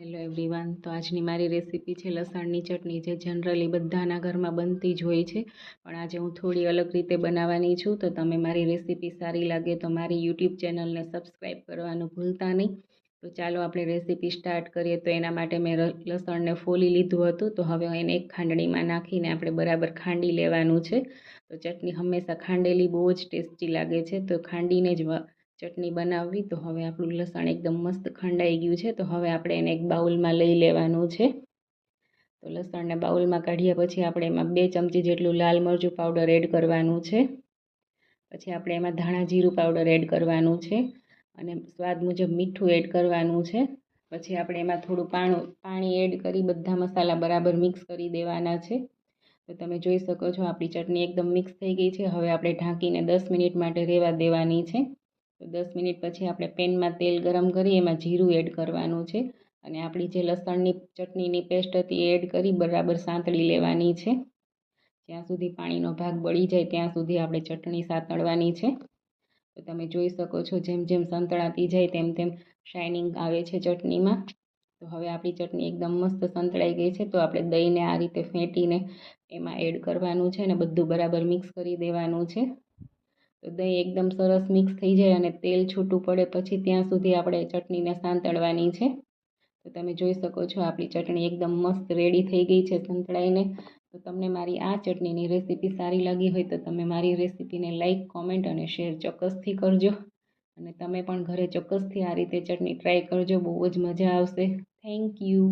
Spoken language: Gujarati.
હેલો એવરીવન, તો આજની મારી રેસીપી છે લસણની ચટણી, જે જનરલી બધાના ઘરમાં બનતી જ હોય છે. પણ આજે હું થોડી અલગ રીતે બનાવવાની છું. તો તમે મારી રેસીપી સારી લાગે તો મારી યુટ્યુબ ચેનલને સબસ્ક્રાઈબ કરવાનું ભૂલતા નહીં. તો ચાલો આપણે રેસીપી સ્ટાર્ટ કરીએ. તો એના માટે મેં લસણને ફોલી લીધું હતું. તો હવે એને એક ખાંડણીમાં નાખીને આપણે બરાબર ખાંડી લેવાનું છે. તો ચટણી હંમેશા ખાંડેલી બહુ જ ટેસ્ટી લાગે છે, તો ખાંડીને જ ચટણી બનાવવી. તો હવે આપણું લસણ એકદમ મસ્ત ખંડાઈ ગયું છે. તો હવે આપણે એને એક બાઉલમાં લઈ લેવાનું છે. તો લસણને બાઉલમાં કાઢ્યા પછી આપણે એમાં 2 ચમચી જેટલું લાલ મરચું પાવડર એડ કરવાનું છે. પછી આપણે એમાં ધાણા જીરું પાવડર એડ કરવાનું છે અને સ્વાદ મુજબ મીઠું એડ કરવાનું છે. પછી આપણે એમાં થોડું પાણી એડ કરી બધા મસાલા બરાબર મિક્સ કરી દેવાના છે. તો તમે જોઈ શકો છો આપણી ચટણી એકદમ મિક્સ થઈ ગઈ છે. હવે આપણે ઢાંકીને 10 મિનિટ માટે રહેવા દેવાની છે. તો 10 મિનિટ પછી આપણે પેનમાં તેલ ગરમ કરી એમાં જીરું એડ કરવાનું છે અને આપણી જે લસણની ચટણીની પેસ્ટ હતી એ એડ કરી બરાબર સાંતળી લેવાની છે. જ્યાં સુધી પાણીનો ભાગ બળી જાય ત્યાં સુધી આપણે ચટણી સાંતળવાની છે. તો તમે જોઈ શકો છો જેમ જેમ સંતળાતી જાય તેમ તેમ શાઇનિંગ આવે છે ચટણીમાં. તો હવે આપણી ચટણી એકદમ મસ્ત સંતળાઈ ગઈ છે. તો આપણે દહીંને આ રીતે ફેંટીને એમાં એડ કરવાનું છે અને બધું બરાબર મિક્સ કરી દેવાનું છે. તો દહીં એકદમ સરસ મિક્સ થઈ જાય અને તેલ છૂટું પડે પછી ત્યાં સુધી આપણે ચટણીને સાંતળવાની છે. તો તમે જોઈ શકો છો આપણી ચટણી એકદમ મસ્ત રેડી થઈ ગઈ છે સંતળાઈને. તો તમને મારી આ ચટણીની રેસીપી સારી લાગી હોય તો તમે મારી રેસીપીને લાઈક, કોમેન્ટ અને શેર ચોક્કસથી કરજો. અને તમે પણ ઘરે ચોક્કસથી આ રીતે ચટણી ટ્રાય કરજો, બહુ જ મજા આવશે. Thank you.